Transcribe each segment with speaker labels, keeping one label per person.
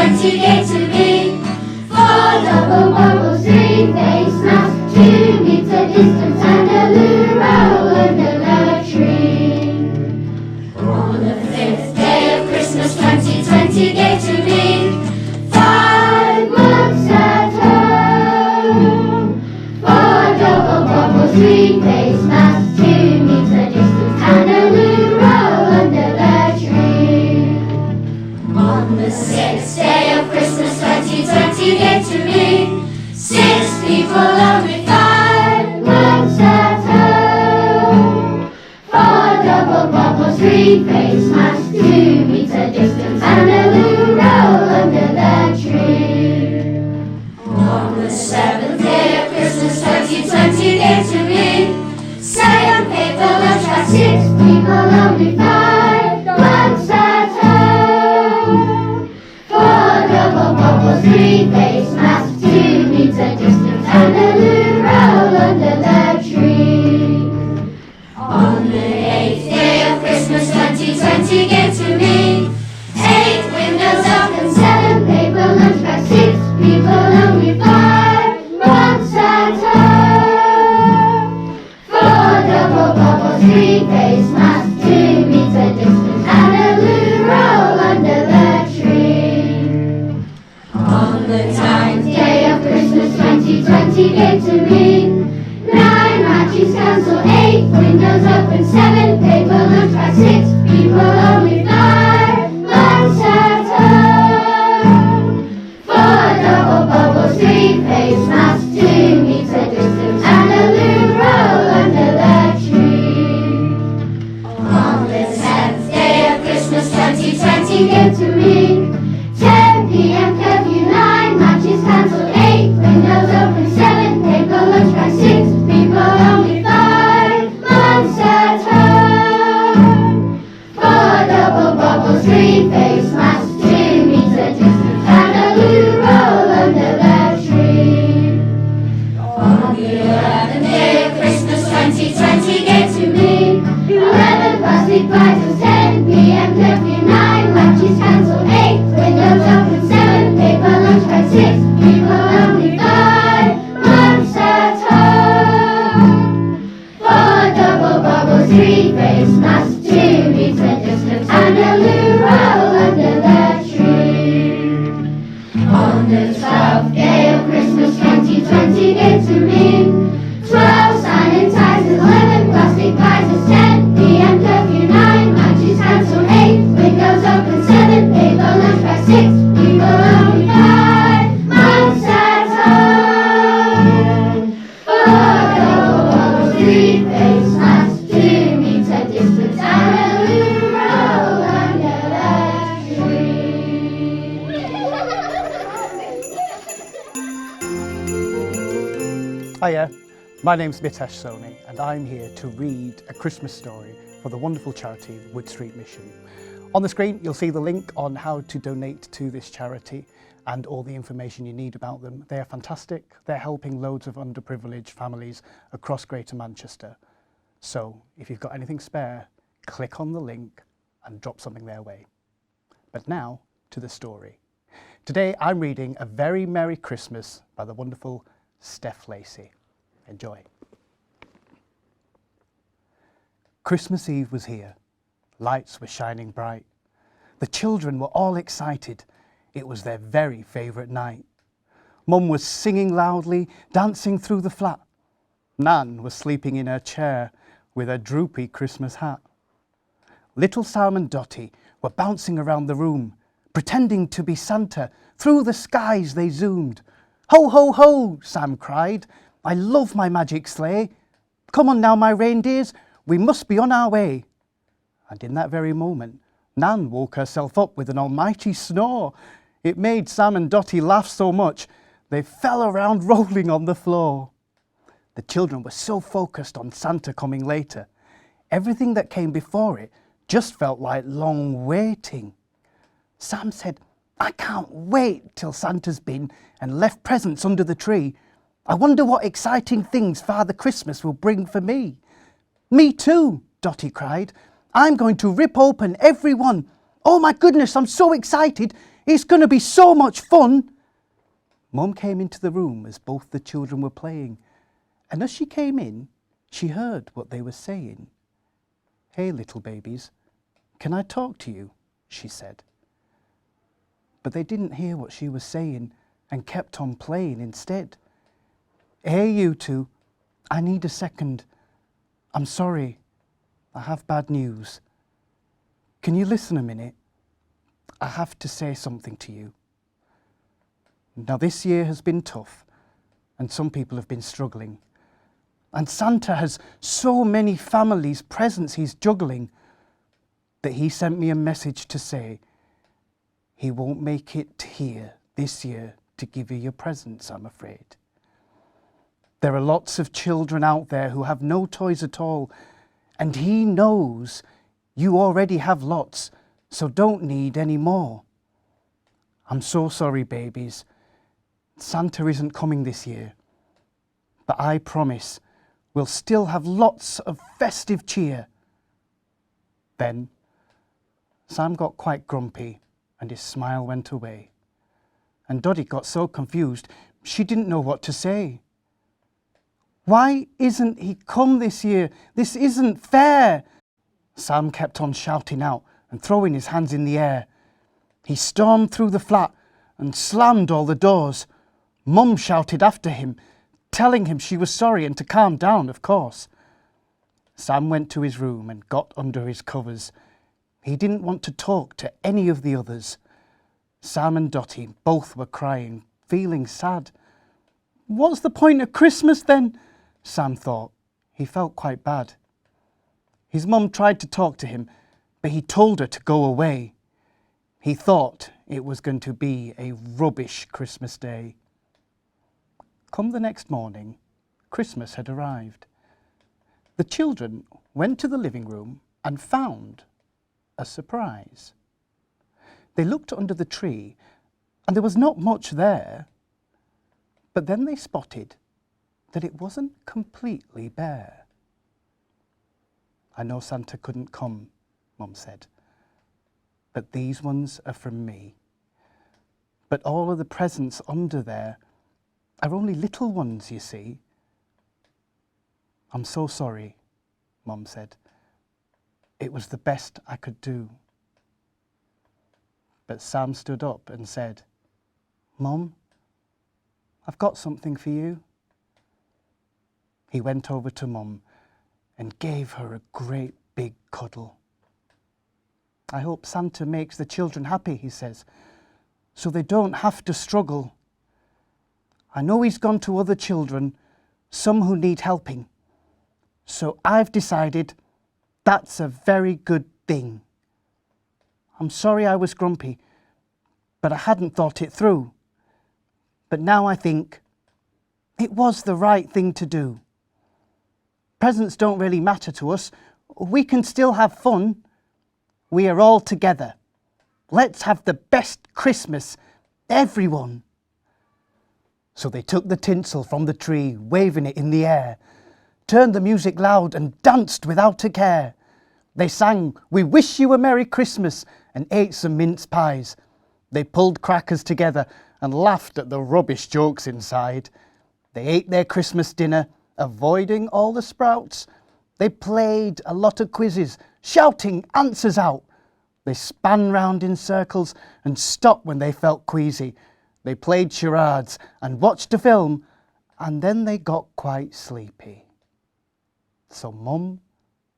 Speaker 1: 20 gave to me. 4 double bubbles, 3 face masks, 2 meter distance, and a loo roll under the tree. On the 5th day of Christmas, 2020 gave to me. 5 months at home. 4 double bubbles, 3 face masks, 2 meter distance, and a loo roll under the tree. On the 6th day of Christmas, 2020 gave to me. 6 people only, 5 months at home. 4 double bubbles, 3 face masks, 2 meter distance, and a loo roll under the tree. On the 7th day of Christmas, 2020 gave to me. 7 paper lunch bags, 6 people only, 5 months at home. 4 double bubbles, 3 face masks, 2 meter distance, and a loo roll under the tree. On the 8th day of Christmas, 2020 gave to me. 8 windows open, 7 paper lunch bags, 6 people only, 5 months at home. 4 double bubbles, 3 face masks, 2 meter distance, and a loo roll under the tree. On the 9th day of Christmas, 2020 gave to me. 9 matches cancel, 8 windows open, 7 paper lunch bags, 6 people only, 5 months at home. 4 double bubbles, 3 face masks, 2 meter distance, and a loo roll under the tree. On the 10th day of Christmas, 2020 gave to me. 10 p.m. curfew, 9 matches cancelled, 8 windows open, 7 paper lunch bags, 6 people only, 5 months at home. 4 double bubbles, 3 face masks, 2 meter distance, and a loo roll under the tree. On the 11th day of Christmas, 2020 gave to me. 11 plastic bags of 10 p.m. curfew, 9 matches cancelled, 8 windows open, 7 paper lunch bags, 6 people only, 5 months at home. 4 double bubbles, 3 face masks, 2 meter distance, and a loo roll under the tree. On the 12th day of Christmas, 2020 gave to me. 12 sanitizers, 11 plastic bags of 10 p.m. curfew, 9 matches cancelled, 8 windows open, 7 paper lunch bags, 6 people only, 5 months at home. 4 double bubbles, 3 face masks, 2 meter distance, and a loo roll under the tree.
Speaker 2: Hiya, my name's Mitesh Soni and I'm here to read a Christmas story for the wonderful charity Wood Street Mission. On the screen you'll see the link on how to donate to this charity and all the information you need about them. They are fantastic, they're helping loads of underprivileged families across Greater Manchester. So if you've got anything spare, click on the link and drop something their way. But now to the story. Today I'm reading A Very Merry Christmas by the wonderful Steph Lacey. Enjoy. Christmas Eve was here. Lights were shining bright. The children were all excited. It was their very favourite night. Mum was singing loudly, dancing through the flat. Nan was sleeping in her chair with her droopy Christmas hat. Little Sam and Dotty were bouncing around the room, pretending to be Santa. Through the skies they zoomed. Ho, ho, ho, Sam cried. I love my magic sleigh. Come on now, my reindeers, we must be on our way. And in that very moment, Nan woke herself up with an almighty snore. It made Sam and Dotty laugh so much, they fell around rolling on the floor. The children were so focused on Santa coming later. Everything that came before it just felt like long waiting. Sam said, I can't wait till Santa's been and left presents under the tree. I wonder what exciting things Father Christmas will bring for me. Me too, Dotty cried. I'm going to rip open every one. Oh my goodness, I'm so excited. It's going to be so much fun. Mum came into the room as both the children were playing, and as she came in, she heard what they were saying. "Hey, little babies, can I talk to you?" she said. But they didn't hear what she was saying and kept on playing instead. "Hey, you two, I need a second. I'm sorry, I have bad news. Can you listen a minute? I have to say something to you. Now, this year has been tough, and some people have been struggling. And Santa has so many families' presents he's juggling that he sent me a message to say he won't make it here this year to give you your presents, I'm afraid. There are lots of children out there who have no toys at all, and he knows you already have lots, so don't need any more. I'm so sorry, babies. Santa isn't coming this year, but I promise we'll still have lots of festive cheer." Then Sam got quite grumpy and his smile went away. And Dottie got so confused she didn't know what to say. "Why isn't he come this year? This isn't fair!" Sam kept on shouting out and throwing his hands in the air. He stormed through the flat and slammed all the doors. Mum shouted after him, telling him she was sorry and to calm down, of course. Sam went to his room and got under his covers. He didn't want to talk to any of the others. Sam and Dottie both were crying, feeling sad. What's the point of Christmas then? Sam thought. He felt quite bad. His mum tried to talk to him, but he told her to go away. He thought it was going to be a rubbish Christmas day. Come the next morning, Christmas had arrived. The children went to the living room and found a surprise. They looked under the tree and there was not much there, but then they spotted that it wasn't completely bare. "I know Santa couldn't come," Mum said, "but these ones are from me. But all of the presents under there are only little ones, you see." "I'm so sorry," Mum said. "It was the best I could do." But Sam stood up and said, "Mum, I've got something for you." He went over to Mum and gave her a great big cuddle. "I hope Santa makes the children happy," he says, "so they don't have to struggle. I know he's gone to other children, some who need helping. So I've decided that's a very good thing. I'm sorry I was grumpy, but I hadn't thought it through. But now I think it was the right thing to do. Presents don't really matter to us. We can still have fun. We are all together. Let's have the best Christmas, everyone." So they took the tinsel from the tree, waving it in the air, turned the music loud and danced without a care. They sang, "We wish you a Merry Christmas," and ate some mince pies. They pulled crackers together and laughed at the rubbish jokes inside. They ate their Christmas dinner, avoiding all the sprouts. They played a lot of quizzes, shouting answers out. They span round in circles and stopped when they felt queasy. They played charades and watched a film, and then they got quite sleepy. So Mum,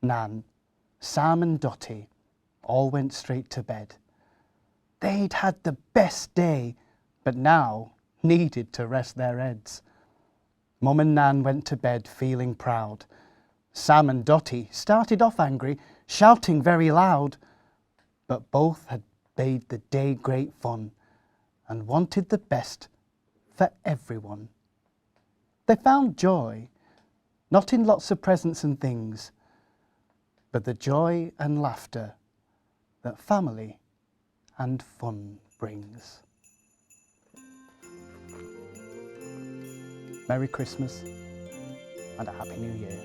Speaker 2: Nan, Sam and Dottie all went straight to bed. They'd had the best day, but now needed to rest their heads. Mum and Nan went to bed feeling proud. Sam and Dottie started off angry, shouting very loud, but both had made the day great fun and wanted the best for everyone. They found joy, not in lots of presents and things, but the joy and laughter that family and fun brings. Merry Christmas and a Happy New Year.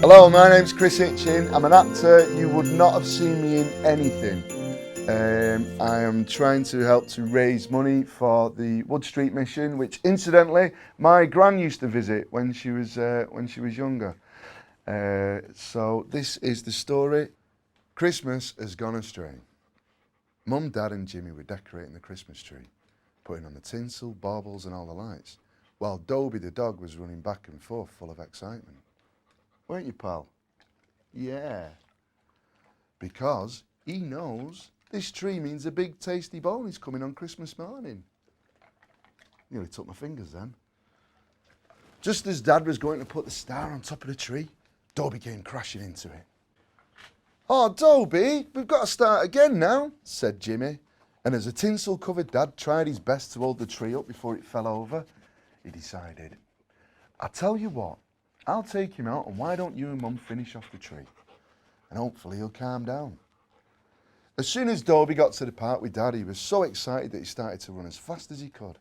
Speaker 3: Hello, my name's Kris Hitchen. I'm an actor. You would not have seen me in anything. I am trying to help to raise money for the Wood Street Mission, which incidentally my gran used to visit when she was younger. So this is the story. Christmas has gone astray. Mum, Dad and Jimmy were decorating the Christmas tree, putting on the tinsel, baubles and all the lights, while Dobie the dog was running back and forth full of excitement. Weren't you, pal? Yeah. Because he knows this tree means a big tasty bone is coming on Christmas morning. Nearly took my fingers then. Just as Dad was going to put the star on top of the tree, Dobie came crashing into it. "Oh, Dobie, we've got to start again now," said Jimmy. And as a tinsel-covered Dad tried his best to hold the tree up before it fell over, he decided, "I tell you what, I'll take him out and why don't you and Mum finish off the tree? And hopefully he'll calm down." As soon as Dobie got to the park with Dad, he was so excited that he started to run as fast as he could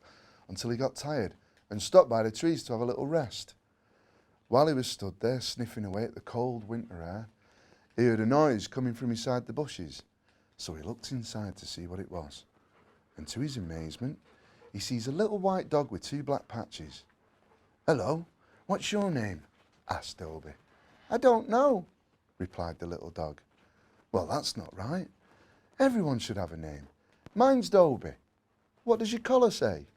Speaker 3: until he got tired and stopped by the trees to have a little rest. While he was stood there sniffing away at the cold winter air, he heard a noise coming from inside the bushes. So he looked inside to see what it was. And to his amazement, he sees a little white dog with 2 black patches. "Hello, what's your name?" asked Dobie. "I don't know," replied the little dog. "Well, that's not right. Everyone should have a name. Mine's Dobie. What does your collar say?"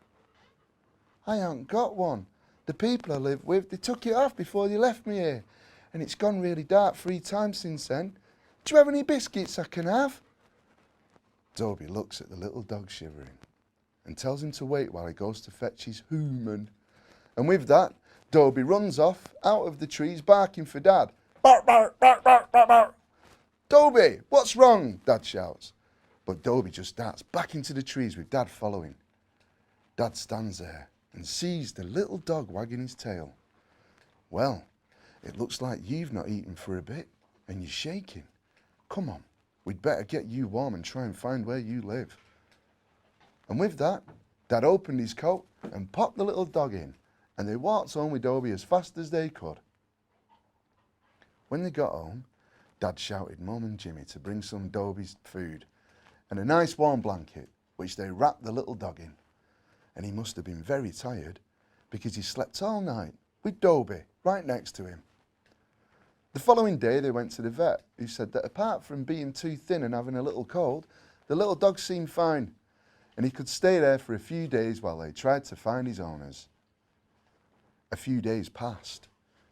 Speaker 3: "I haven't got one. The people I live with, they took it off before they left me here. And it's gone really dark 3 times since then. Do you have any biscuits I can have?" Dobie looks at the little dog shivering and tells him to wait while he goes to fetch his human. And with that, Dobie runs off out of the trees barking for Dad. "Bark, bark, bark, bark, bark, bark." "Dobie, what's wrong?" Dad shouts. But Dobie just darts back into the trees with Dad following. Dad stands there and sees the little dog wagging his tail. "Well, it looks like you've not eaten for a bit and you're shaking. Come on, we'd better get you warm and try and find where you live." And with that, Dad opened his coat and popped the little dog in, and they walked home with Dobie as fast as they could. When they got home, Dad shouted Mum and Jimmy to bring some Dobie's food and a nice warm blanket, which they wrapped the little dog in. And he must have been very tired because he slept all night with Dobie right next to him. The following day they went to the vet, who said that apart from being too thin and having a little cold, the little dog seemed fine and he could stay there for a few days while they tried to find his owners. A few days passed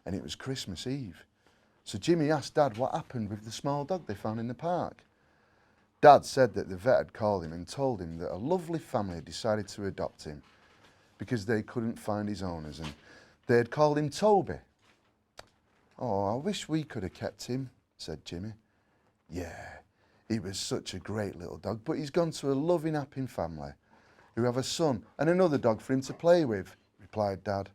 Speaker 3: and it was Christmas Eve. So Jimmy asked Dad what happened with the small dog they found in the park. Dad said that the vet had called him and told him that a lovely family had decided to adopt him because they couldn't find his owners and they had called him Toby. "Oh, I wish we could have kept him," said Jimmy. "Yeah, he was such a great little dog, but he's gone to a loving, happy family who have a son and another dog for him to play with," replied Dad.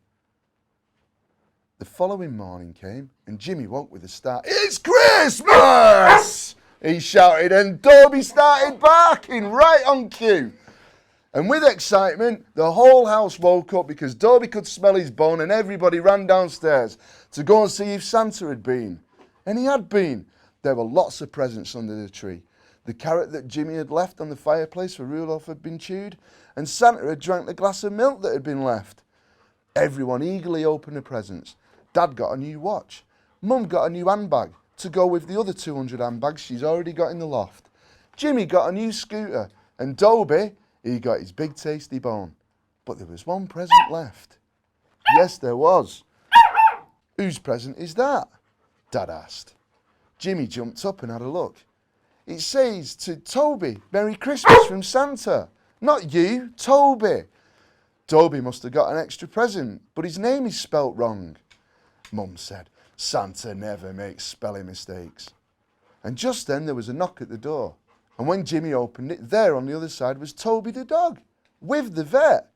Speaker 3: The following morning came and Jimmy woke with a start. "It's Christmas!" he shouted, and Dobie started barking right on cue. And with excitement, the whole house woke up because Dobie could smell his bone and everybody ran downstairs to go and see if Santa had been. And he had been. There were lots of presents under the tree. The carrot that Jimmy had left on the fireplace for Rudolph had been chewed, and Santa had drank the glass of milk that had been left. Everyone eagerly opened the presents. Dad got a new watch. Mum got a new handbag to go with the other 200 handbags she's already got in the loft. Jimmy got a new scooter, and Dobie, he got his big tasty bone. But there was one present left. Yes, there was. "Whose present is that?" Dad asked. Jimmy jumped up and had a look. "It says to Toby, Merry Christmas from Santa. Not you, Toby." Dobie must have got an extra present, but his name is spelt wrong. Mum said, "Santa never makes spelling mistakes." And just then there was a knock at the door. And when Jimmy opened it, there on the other side was Toby the dog, with the vet,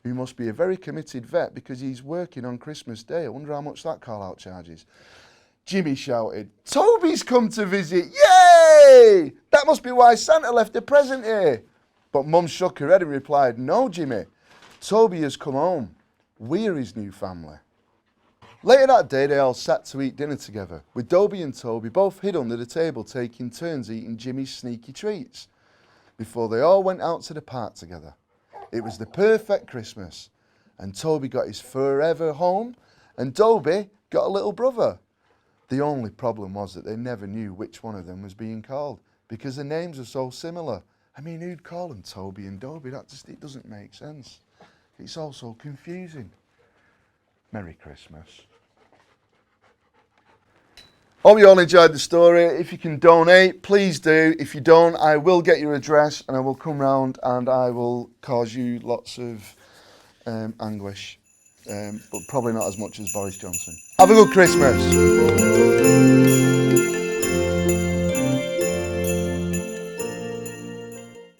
Speaker 3: who must be a very committed vet because he's working on Christmas Day. I wonder how much that call-out charges. Jimmy shouted, "Toby's come to visit, yay! That must be why Santa left a present here." But Mum shook her head and replied, "No, Jimmy, Toby has come home. We're his new family." Later that day, they all sat to eat dinner together, with Dobie and Toby both hid under the table taking turns eating Jimmy's sneaky treats, before they all went out to the park together. It was the perfect Christmas, and Toby got his forever home, and Dobie got a little brother. The only problem was that they never knew which one of them was being called, because the names are so similar. I mean, who'd call them Toby and Dobie? It doesn't make sense. It's all so confusing. Merry Christmas. Hope you all enjoyed the story. If you can donate, please do. If you don't, I will get your address and I will come round and I will cause you lots of anguish, but probably not as much as Boris Johnson. Have a good Christmas.